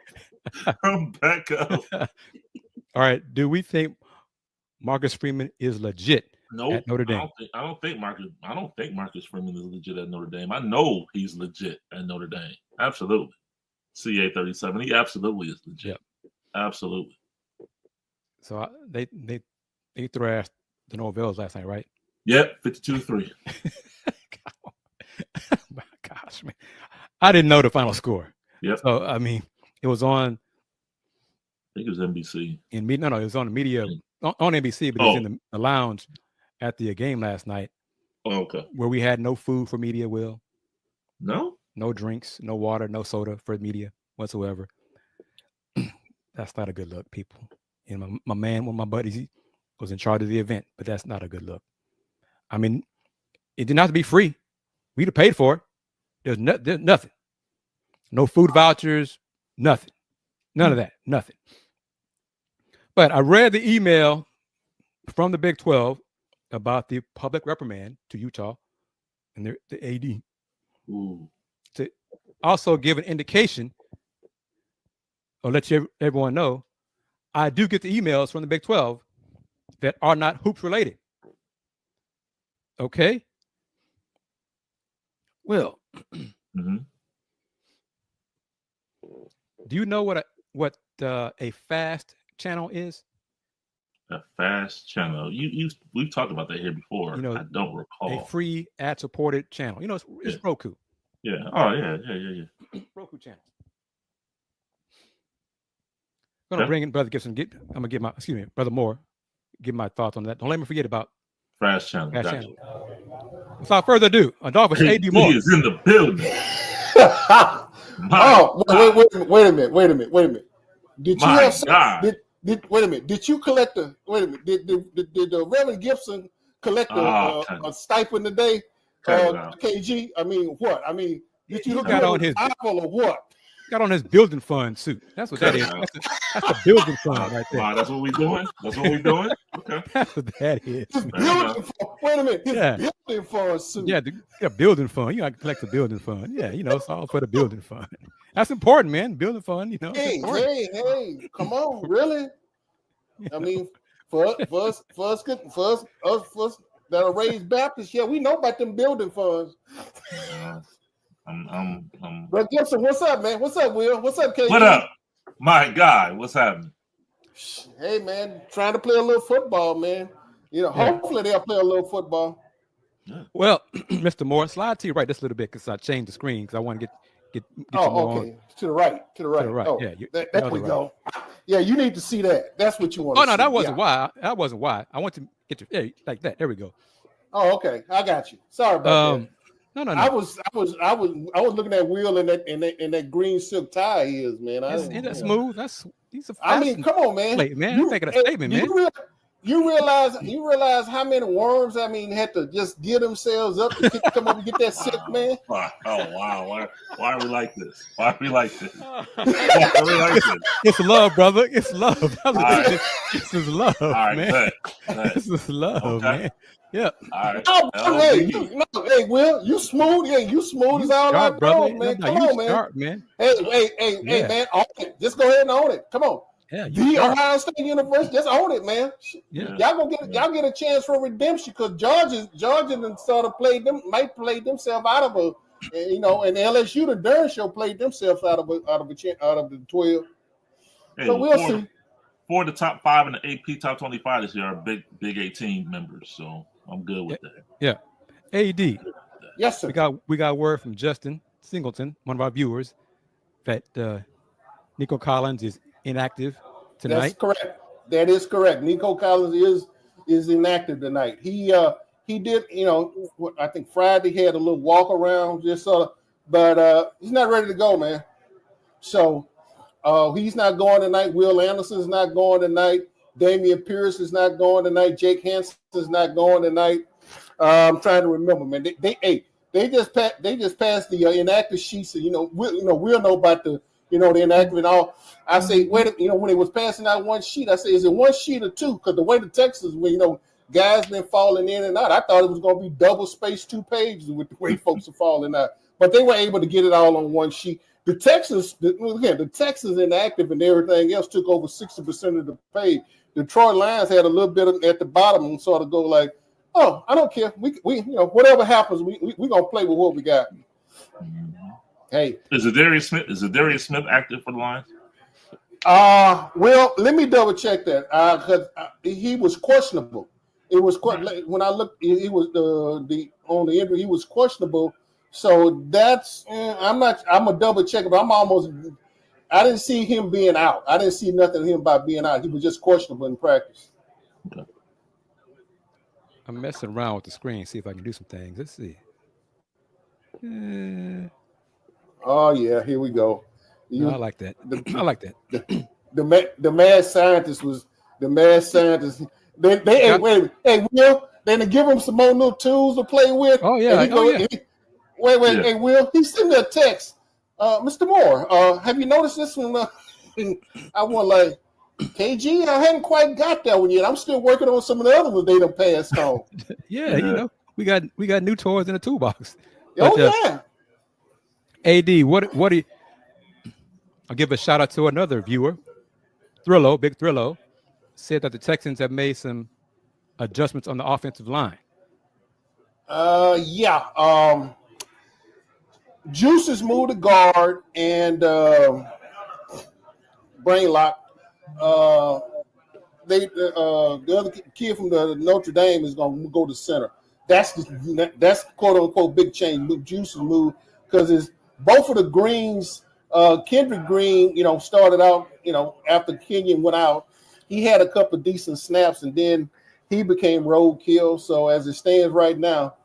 Speaker 2: I'm back up.
Speaker 1: All right. Do we think Marcus Freeman is legit at Notre Dame?
Speaker 2: I don't think Marcus Freeman is legit at Notre Dame. I know he's legit at Notre Dame. Absolutely. CA37. He absolutely is legit. Yep. Absolutely.
Speaker 1: So they thrashed the Norvells last night, right?
Speaker 2: Yep, 52-3.
Speaker 1: Oh my gosh, man. I didn't know the final score.
Speaker 2: Yep.
Speaker 1: So, I mean, it was on.
Speaker 2: I think it was NBC.
Speaker 1: It was on the media, on NBC, but it was in the lounge at the game last night.
Speaker 2: Oh, okay.
Speaker 1: Where we had no food for media, Will.
Speaker 2: No?
Speaker 1: No drinks, no water, no soda for media whatsoever. That's not a good look, people. You know, my man, one of my buddies, he was in charge of the event, but that's not a good look. I mean, it didn't have to be free. We'd have paid for it. There's nothing. No food vouchers, nothing. None of that, nothing. But I read the email from the Big 12 about the public reprimand to Utah and the AD.
Speaker 2: Ooh.
Speaker 1: To also give an indication or let everyone know, I do get the emails from the Big 12 that are not hoops related. Okay? Well,
Speaker 2: mm-hmm.
Speaker 1: Do you know what a fast channel is?
Speaker 2: A fast channel. We've talked about that here before. You know, I don't recall.
Speaker 1: A free ad-supported channel. You know, it's Roku.
Speaker 2: Yeah. Oh yeah.
Speaker 1: Roku channel. I'm gonna bring in Brother Gibson. I'm gonna give Brother Moore, give my thoughts on that. Don't let me forget about
Speaker 2: fast channel.
Speaker 1: Channel. Without further ado, Adolphus A.D. Moore
Speaker 2: is in the building.
Speaker 3: Wait a minute. Did you have
Speaker 2: God.
Speaker 3: Wait a minute. Did you collect the? Wait a minute. Did the Reverend Gibson collect a stipend today? KG. I mean, what? I mean, did you look at on his Apple or what?
Speaker 1: Got on his building fund suit. That's what that is. That's a building fund right there.
Speaker 2: Wow, that's what we're doing. Okay.
Speaker 1: That's what that is.
Speaker 3: Wait a minute. Building fund suit.
Speaker 1: Yeah, building fund. You got to collect the building fund. Yeah, you know, it's all for the building fund. That's important, man. Building fund. You know.
Speaker 3: Hey, come on, really? I mean, for us that are raised Baptists, we know about them building funds. But Gibson, what's up, man? What's up, Will? What's up, KG?
Speaker 2: What up, my guy? What's happening?
Speaker 3: Hey, man, trying to play a little football, man. You know, hopefully they'll play a little football.
Speaker 1: Yeah. Well, Mr. Moore, slide to your right just a little bit because I changed the screen because I want to get
Speaker 3: okay. On. To the right. Oh, yeah, there we go. Yeah, you need to see that. That's what you want.
Speaker 1: Oh no, that wasn't why. That wasn't why. I want to get you like that. There we go.
Speaker 3: Oh, okay. I got you. Sorry about that.
Speaker 1: No.
Speaker 3: I was looking at Will and that green silk tie he is, man.
Speaker 1: Isn't that smooth? He's a
Speaker 3: I mean, come on, man.
Speaker 1: Man, you're making a statement, man.
Speaker 3: You realize how many worms had to just get themselves up to come up and get that silk, man.
Speaker 2: Oh wow! Why are we like this?
Speaker 1: It's love, brother. It's love.
Speaker 3: Right.
Speaker 1: This is love, man. This is love, man. Yeah.
Speaker 2: All right.
Speaker 3: Hey, Will, you smooth? Yeah, you smooth as all I know, man. Come on, man.
Speaker 1: Sharp, man.
Speaker 3: Hey, man. Own it. Just go ahead and own it. Come on.
Speaker 1: Yeah,
Speaker 3: the Ohio State University, just own it, man.
Speaker 1: Yeah.
Speaker 3: Y'all get a chance for redemption because Georgia sort of might play themselves out of a, and LSU the Durham show played themselves out of the 12.
Speaker 2: Hey,
Speaker 3: so we'll see.
Speaker 2: 4 of the top 5 in the AP top 25 this year are Big 18 members, so I'm good with that.
Speaker 1: Yeah, AD.
Speaker 3: Yes, sir.
Speaker 1: We got word from Justin Singleton, one of our viewers, that Nico Collins is inactive tonight.
Speaker 3: That's correct. That is correct. Nico Collins is inactive tonight. He did, I think Friday he had a little walk around, just sort of, but he's not ready to go, man. So he's not going tonight. Will Anderson's not going tonight. Damian Pierce is not going tonight. Jake Hansen is not going tonight. I'm trying to remember, man. They just passed the inactive sheets. So, we'll know about the inactive and all. I say, when it was passing out one sheet, I say, is it one sheet or two? Because the way the Texans, guys been falling in and out. I thought it was going to be double spaced 2 pages with the way folks are falling out. But they were able to get it all on one sheet. The Texans inactive and everything else took over 60% of the page. The Detroit Lions had a little bit at the bottom and sort of go like, oh, I don't care. We whatever happens, we gonna play with what we got. Hey,
Speaker 2: is Darius Smith active for the Lions?
Speaker 3: Well, let me double check that because he was questionable. It was when I looked, he was on the injury. He was questionable. So that's I'm gonna double check it, but I didn't see him being out. I didn't see nothing of him about being out. He was just questionable in practice.
Speaker 2: Okay.
Speaker 1: I'm messing around with the screen, see if I can do some things. Let's see.
Speaker 3: Oh yeah, here we go.
Speaker 1: I like that. I like that.
Speaker 3: the mad scientist was the mad scientist. They hey, wait, hey, Will, then give him some more new tools to play with.
Speaker 1: Oh yeah,
Speaker 3: Wait, hey, Will, he sent me a text. Mr. Moore, have you noticed this one? I want like KG, I hadn't quite got that one yet. I'm still working on some of the other ones they done passed on.
Speaker 1: Yeah, you know, we got new toys in the toolbox.
Speaker 3: But,
Speaker 1: yeah. AD, what do you? I'll give a shout out to another viewer, Thrillo, Big Thrillo, said that the Texans have made some adjustments on the offensive line.
Speaker 3: Juice has moved to guard and Brainlock. The other kid from the Notre Dame is going to go to center. That's quote unquote big change. Juice has moved because it's both of the Greens. Kendrick Green, started out, after Kenyon went out, he had a couple of decent snaps and then he became roadkill. So as it stands right now,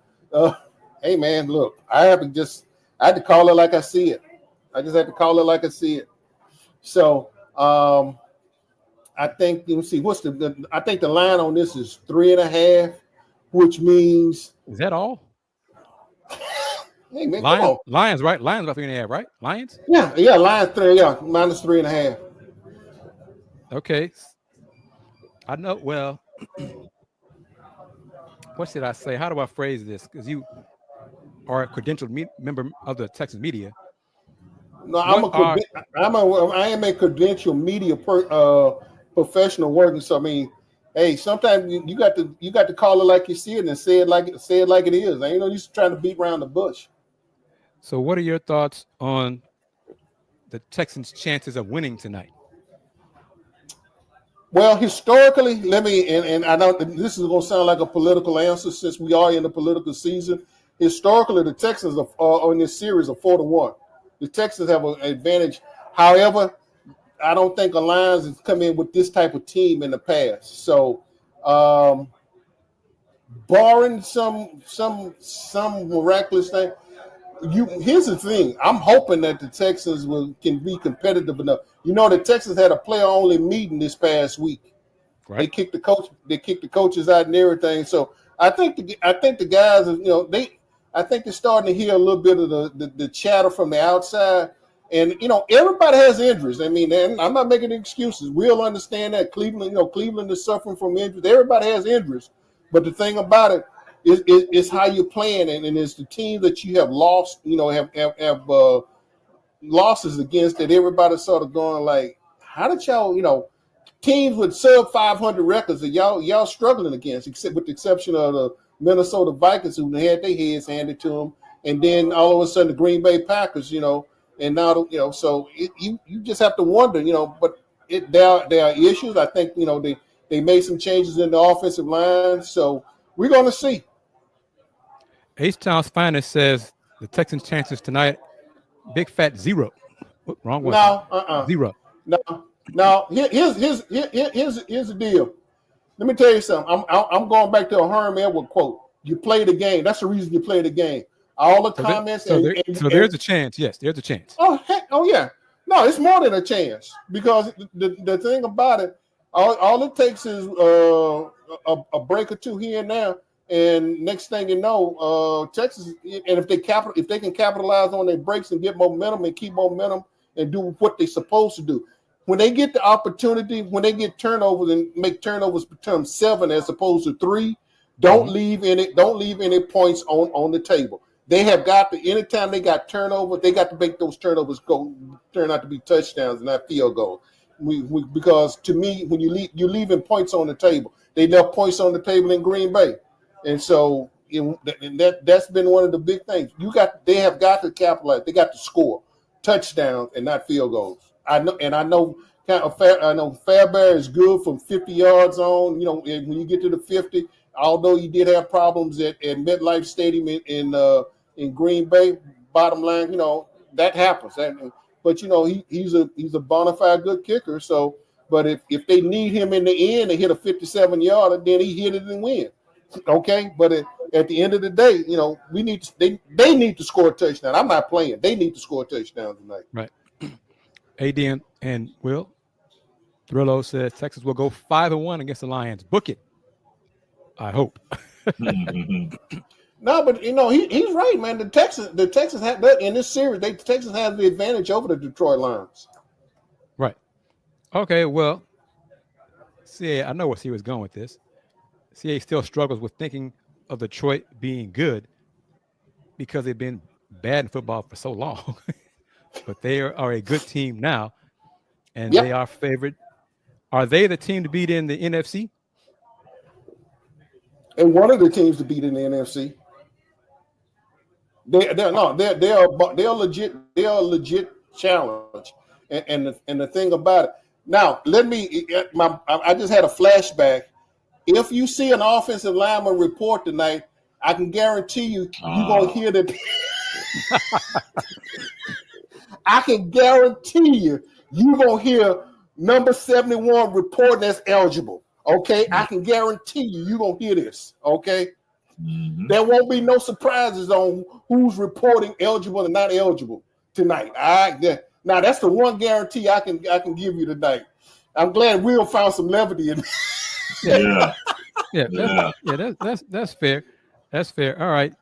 Speaker 3: hey man, look, I had to call it like I see it. I just had to call it like I see it. So I think, let me see, I think the line on this is 3.5, which means.
Speaker 1: Is that all?
Speaker 3: Hey, man,
Speaker 1: Lions, right? Lions about 3.5, right? Lions?
Speaker 3: Yeah, Lions 3, minus 3.5.
Speaker 1: Okay. I know, well, what should I say? How do I phrase this? Because you are a credentialed member of the Texas media.
Speaker 3: No, I am a credentialed media professional working. So I mean, hey, sometimes you got to call it like you see it and say it like it is. I ain't no use trying to beat around the bush.
Speaker 1: So, what are your thoughts on the Texans' chances of winning tonight?
Speaker 3: Well, historically, and I know this is going to sound like a political answer since we are in the political season. Historically, the Texans are in this series of 4-1. The Texans have an advantage. However, I don't think the Lions has come in with this type of team in the past. So, barring some miraculous thing, here's the thing. I'm hoping that the Texans can be competitive enough. The Texans had a player-only meeting this past week. Right. They kicked the coaches out and everything. So I think the guys, I think they're starting to hear a little bit of the chatter from the outside. And everybody has injuries. I mean, I'm not making excuses. We'll understand that Cleveland is suffering from injuries. Everybody has injuries. But the thing about it is how you're playing, and it's the team that you have lost, have losses against that everybody's sort of going like, how did y'all, teams with sub 500 records that y'all struggling against, except with the exception of the Minnesota Vikings who had their heads handed to them, and then all of a sudden the Green Bay Packers, and now so you just have to wonder, but there are issues. I think they made some changes in the offensive line, so we're going to see.
Speaker 1: H-Town's finest says the Texans' chances tonight, big fat 0. Wrong one.
Speaker 3: No,
Speaker 1: 0.
Speaker 3: No. Here's the deal. Let me tell you something. I'm going back to a Herm Edwards quote. You play the game. That's the reason you play the game. All the comments.
Speaker 1: So there's a chance. Yes, there's a chance.
Speaker 3: Oh yeah. No, it's more than a chance because the thing about it, all it takes is a break or two here and there. And next thing you know, Texas, and if they can capitalize on their breaks and get momentum and keep momentum and do what they're supposed to do, when they get the opportunity, when they get turnovers and make turnovers become 7 as opposed to 3, don't leave any points on the table. They have got to, anytime they got turnover, they got to make those turnovers turn out to be touchdowns and not field goals. Because to me, when you're leaving points on the table, they left points on the table in Green Bay. And so that's been one of the big things. They have got to capitalize. They got to score touchdowns and not field goals. I know Fairbairn is good from 50 yards on. When you get to the 50, although you did have problems at MetLife Stadium in Green Bay. Bottom line, that happens. But he's a bona fide good kicker. So, but if they need him in the end to hit a 57-yarder, then he hit it and win. Okay, but at the end of the day, they need to score a touchdown. I'm not playing. They need to score a touchdown tonight.
Speaker 1: Right. AD and Will? Thrillo says Texas will go 5-1 against the Lions. Book it. I hope.
Speaker 3: No, but he's right, man. The Texans have that in this series. The Texans have the advantage over the Detroit Lions.
Speaker 1: Right. Okay. Well, CA, I know where he was going with this. CA still struggles with thinking of Detroit being good because they've been bad in football for so long. But they are a good team now, and they are favored. Are they the team to beat in the NFC?
Speaker 3: And one of the teams to beat in the NFC. They're legit. They are a legit challenge. And the thing about it. Now, I just had a flashback. If you see an offensive lineman report tonight, I can guarantee you're gonna hear that. I can guarantee you're gonna hear number 71 reporting as eligible. Okay, I can guarantee you're gonna hear this. Okay. Mm-hmm. There won't be no surprises on who's reporting eligible and not eligible tonight. All right. Now that's the one guarantee I can give you tonight. I'm glad Will found some levity in.
Speaker 1: That's fair. That's fair. All right.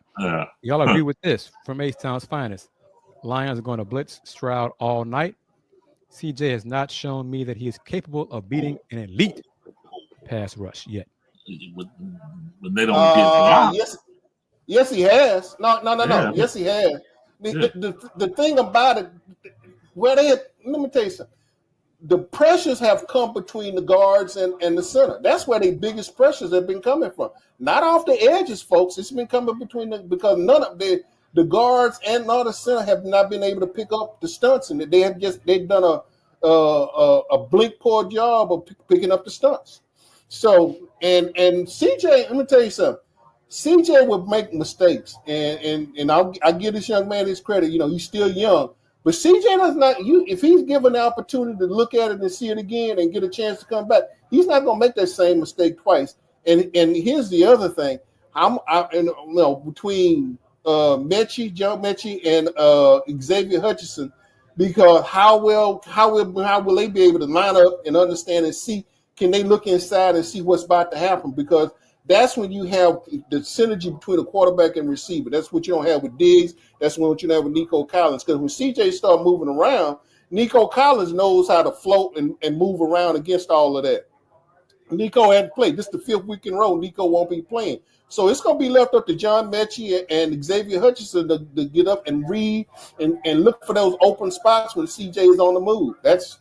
Speaker 1: Y'all agree with this from H-Town's finest. Lions are going to blitz Stroud all night. CJ has not shown me that he is capable of beating an elite pass rush yet.
Speaker 2: When they don't get blocked.
Speaker 3: Yes, he has. No. Yes, he has. The thing about it, let me tell you something. The pressures have come between the guards and the center. That's where the biggest pressures have been coming from. Not off the edges, folks. It's been coming because none of the guards and nor the center have not been able to pick up the stunts, and they've done a blink poor job of picking up the stunts. So and CJ, let me tell you something. CJ would make mistakes, and I give this young man his credit. He's still young, but CJ does not. If he's given the opportunity to look at it and see it again and get a chance to come back, he's not going to make that same mistake twice. And here's the other thing: between Joe Mechie, and Xavier Hutchinson, because how will they be able to line up and understand and see? Can they look inside and see what's about to happen? Because that's when you have the synergy between a quarterback and receiver. That's what you don't have with Diggs. That's what you don't have with Nico Collins. Because when CJ started moving around, Nico Collins knows how to float and move around against all of that. Nico had to play. This is the 5th week in a row. Nico won't be playing. So it's going to be left up to John Mechie and Xavier Hutchinson to get up and read and look for those open spots when CJ is on the move. That's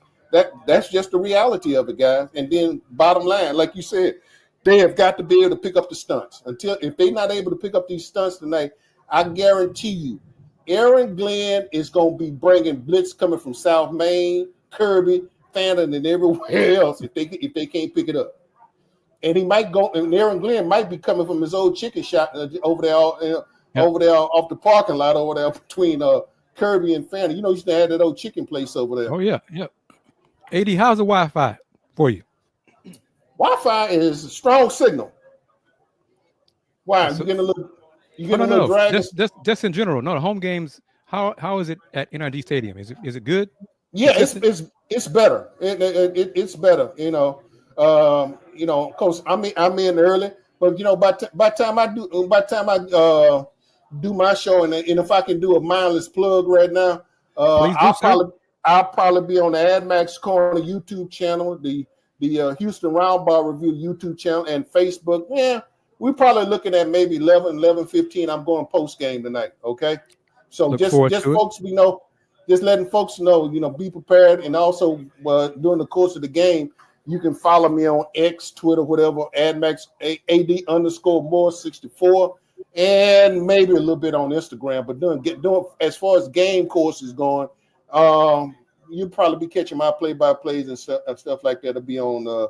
Speaker 3: just the reality of it, guys. And then bottom line, like you said, they have got to be able to pick up the stunts. If they're not able to pick up these stunts tonight, I guarantee you, Aaron Glenn is going to be bringing blitz coming from South Main, Kirby, Fannin, and everywhere else if they can't pick it up. And he might go, and Aaron Glenn might be coming from his old chicken shop over there off the parking lot over there between Kirby and Fannin. You used to have that old chicken place over there.
Speaker 1: Oh yeah. AD, how's the Wi-Fi for you?
Speaker 3: Wi-Fi is a strong signal. Why? You getting a little drag?
Speaker 1: Just in general. No, the home games. How is it at NRG Stadium? Is it good?
Speaker 3: Yeah, it's better. It's better. Of course, I'm in early, but by time I do my show, and if I can do a mindless plug right now, I'll probably be on the AdMax Corner YouTube channel, the Houston Roundball Review YouTube channel, and Facebook. Yeah, we're probably looking at maybe 11:15. I'm going post game tonight. Okay, so just folks, just letting folks know, be prepared, and also during the course of the game, you can follow me on X, Twitter, whatever, AdMax AD_Moore64, and maybe a little bit on Instagram. But doing as far as game courses going. You'll probably be catching my play-by-plays and stuff like that to be on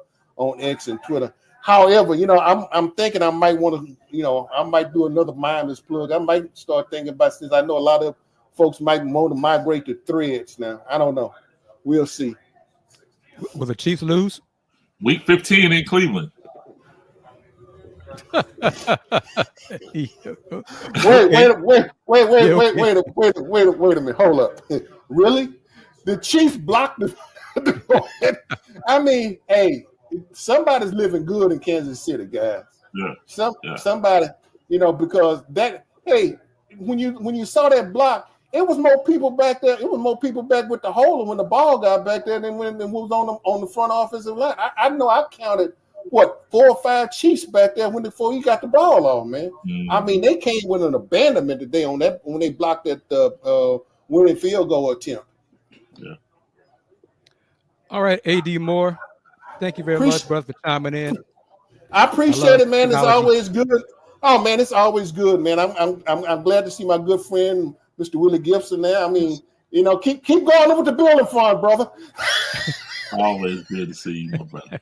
Speaker 3: X and Twitter. However, I'm thinking I might want to, I might do another mindless plug. I might start thinking about, since I know a lot of folks might want to migrate to Threads now. I don't know. We'll see.
Speaker 1: Will the Chiefs lose?
Speaker 2: Week 15 in Cleveland.
Speaker 3: Wait a minute. Hold up. Really? The Chiefs blocked the I mean, hey, somebody's living good in Kansas City, guys.
Speaker 2: Yeah.
Speaker 3: Somebody, because that, hey, when you saw that block, it was more people back there. It was more people back with the hole when the ball got back there than when it was on the front offensive line. I know I counted 4 or 5 Chiefs back there before he got the ball off, man. I mean, they came with an abandonment today on that when they blocked that winning field goal attempt.
Speaker 2: Yeah.
Speaker 1: All right, AD Moore. Thank you very much, brother, for chiming in.
Speaker 3: I appreciate it, man. It's always good. Oh man, it's always good, man. I'm glad to see my good friend Mr. Willy Gibson there. I mean, keep going with the building fund, brother.
Speaker 2: Always good to see you, my brother.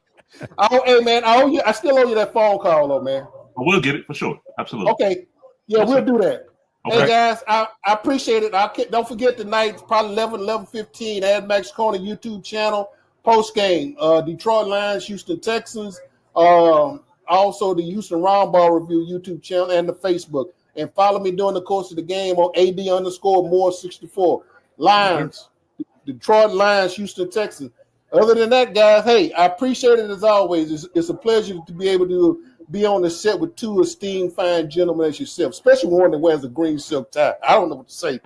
Speaker 3: Oh, hey man, I still owe you that phone call, though, man.
Speaker 2: We'll get it for sure. Absolutely.
Speaker 3: Okay. Yeah, we'll do that.
Speaker 2: Okay.
Speaker 3: Hey guys, I appreciate it. Don't forget tonight, probably 11:15, Ad Max Corner YouTube channel, post game, Detroit Lions, Houston Texans, also the Houston Roundball Review YouTube channel and the Facebook. And follow me during the course of the game on AD_Moore64. Lions, Detroit Lions, Houston Texans. Other than that, guys, hey, I appreciate it as always. It's a pleasure to be able to be on the set with 2 esteemed fine gentlemen as yourself, especially one that wears a green silk tie. I don't know what to say.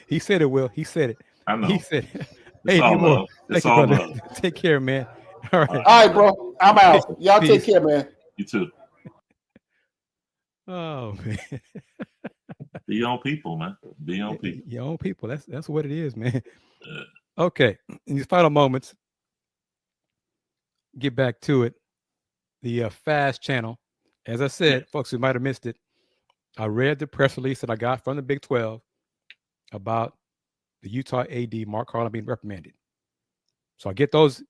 Speaker 1: He said it, Will. He said it.
Speaker 2: I know.
Speaker 1: He said it.
Speaker 2: It's all love. It's all love.
Speaker 1: Take care, man. All right.
Speaker 3: All right, bro. I'm out. Y'all take care, man.
Speaker 2: You too.
Speaker 1: Oh, man.
Speaker 2: Be your own people, man. Be your own people.
Speaker 1: Your own people. That's what it is, man.
Speaker 2: Yeah.
Speaker 1: Okay. In these final moments, get back to it. The Fast channel. As I said, folks who might have missed it, I read the press release that I got from the Big 12 about the Utah AD, Mark Carlin, being reprimanded. So I get those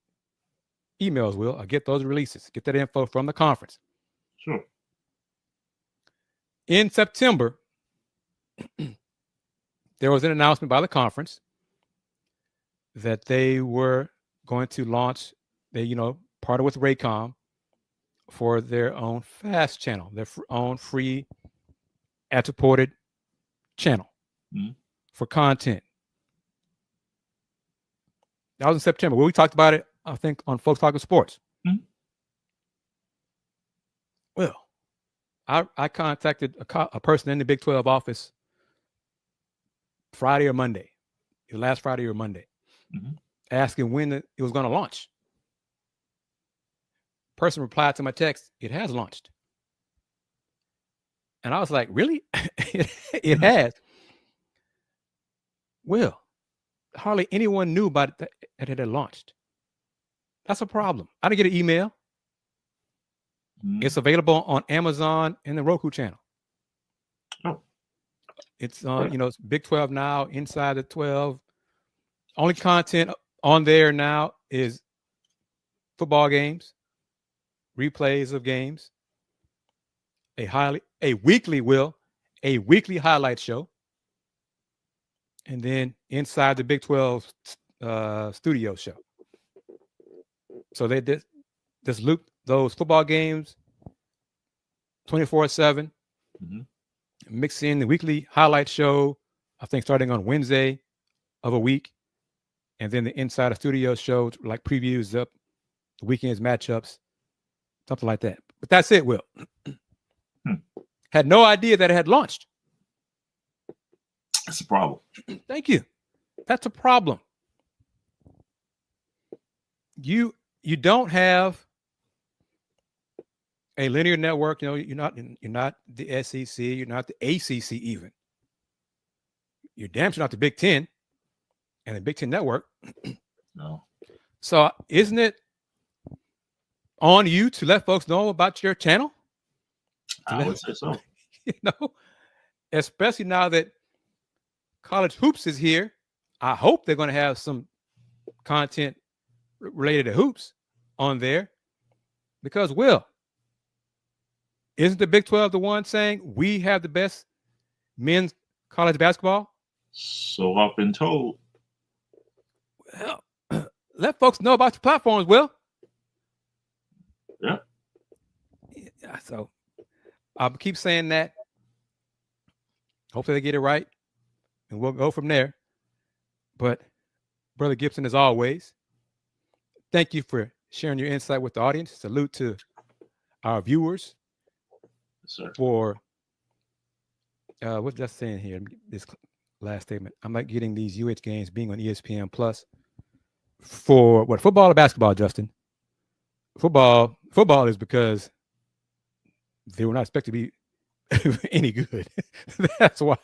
Speaker 1: emails, Will. I get those releases. Get that info from the conference.
Speaker 2: Sure.
Speaker 1: In September, there was an announcement by the conference that they were going to launch, partner with Raycom for their own Fast channel, their own free ad-supported channel for content. That was in September. Well, we talked about it, I think, on Folks Talking Sports. Well, I contacted a person in the Big 12 office Friday or Monday, last Friday or Monday, asking when it was going to launch. Person replied to my text, "It has launched." And I was like, really? It has. Well, hardly anyone knew about it that it had launched. That's a problem. I didn't get an email. It's available on Amazon and the Roku channel.
Speaker 2: Oh.
Speaker 1: It's on, it's Big 12 now, Inside the 12. Only content on there now is football games, replays of games, a weekly highlight show, and then Inside the Big 12 studio show. So they just loop those football games 24/7, mix in the weekly highlight show, I think starting on Wednesday of a week, and then the Inside the Studio show, like previews up the weekend's matchups, something like that. But that's it, Will. Had no idea that it had launched.
Speaker 2: That's a problem.
Speaker 1: Thank you. That's a problem. You don't have a linear network. You're not the SEC. You're not the ACC even. You're damn sure not the Big Ten and the Big Ten network.
Speaker 2: No.
Speaker 1: So isn't it on you to let folks know about your channel?
Speaker 2: I would say so.
Speaker 1: Especially now that College Hoops is here. I hope they're going to have some content related to hoops on there, because isn't the Big 12 the one saying we have the best men's college basketball?
Speaker 2: So I've been told.
Speaker 1: Well, let folks know about your platforms, Will.
Speaker 2: Yeah.
Speaker 1: So I'll keep saying that. Hopefully they get it right, and we'll go from there. But Brother Gibson, as always. Thank you for sharing your insight with the audience. Salute to our viewers.
Speaker 2: Yes, sir.
Speaker 1: For what's that saying here? This last statement. I'm not getting these UH games being on ESPN Plus for what, football or basketball, Justin? Football is because they were not expected to be any good. That's why.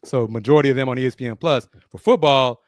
Speaker 1: So majority of them on ESPN Plus. For football,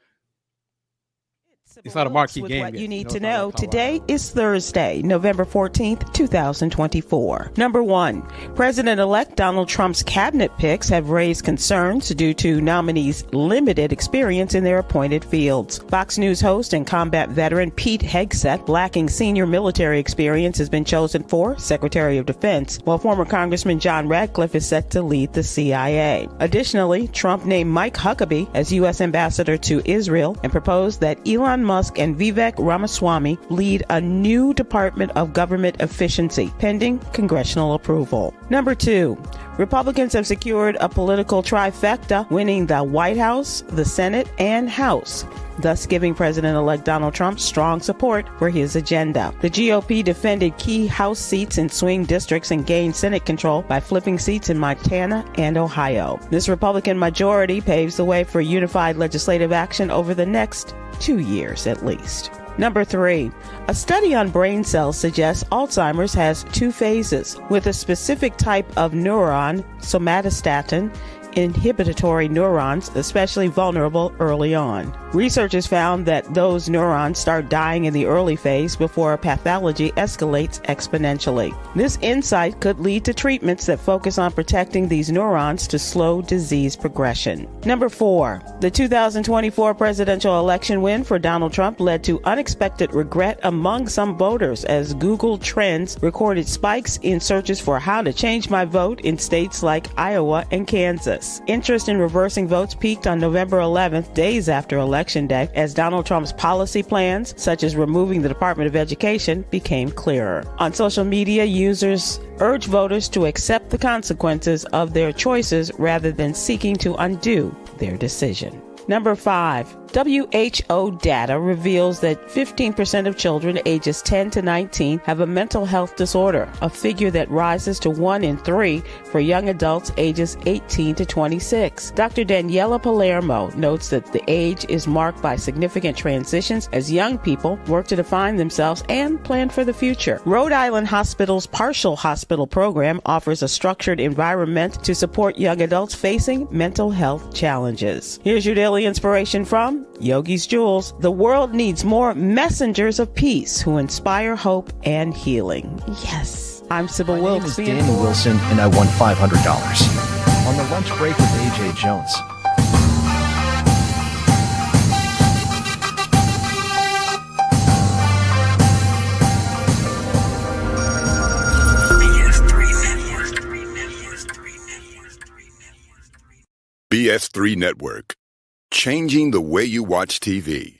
Speaker 1: it's not a marquee game.
Speaker 4: What you need to know today is Thursday, November 14th, 2024. Number 1, President-elect Donald Trump's cabinet picks have raised concerns due to nominees' limited experience in their appointed fields. Fox News host and combat veteran Pete Hegseth, lacking senior military experience, has been chosen for Secretary of Defense, while former Congressman John Radcliffe is set to lead the CIA. Additionally, Trump named Mike Huckabee as U.S. ambassador to Israel and proposed that Elon Musk and Vivek Ramaswamy lead a new Department of Government Efficiency, pending congressional approval. Number 2, Republicans have secured a political trifecta, winning the White House, the Senate, and House, thus giving President-elect Donald Trump strong support for his agenda. The GOP defended key House seats in swing districts and gained Senate control by flipping seats in Montana and Ohio. This Republican majority paves the way for unified legislative action over the next 2 years at least. Number 3, a study on brain cells suggests Alzheimer's has 2 phases, with a specific type of neuron, somatostatin, inhibitory neurons, especially vulnerable early on. Researchers found that those neurons start dying in the early phase before pathology escalates exponentially. This insight could lead to treatments that focus on protecting these neurons to slow disease progression. Number 4, the 2024 presidential election win for Donald Trump led to unexpected regret among some voters as Google Trends recorded spikes in searches for how to change my vote in states like Iowa and Kansas. Interest in reversing votes peaked on November 11th, days after Election Day, as Donald Trump's policy plans, such as removing the Department of Education, became clearer. On social media, users urge voters to accept the consequences of their choices rather than seeking to undo their decision. Number 5, WHO data reveals that 15% of children ages 10 to 19 have a mental health disorder, a figure that rises to 1 in 3 for young adults ages 18 to 26. Dr. Daniela Palermo notes that the age is marked by significant transitions as young people work to define themselves and plan for the future. Rhode Island Hospital's Partial Hospital program offers a structured environment to support young adults facing mental health challenges. Here's your daily inspiration from Yogi's Jewels. The world needs more messengers of peace who inspire hope and healing. Yes. I'm Sybil Wilkes.
Speaker 5: My name is Danny Wilson, and I won $500 on the lunch break with AJ Jones.
Speaker 6: BS3 Network. Changing the way you watch TV.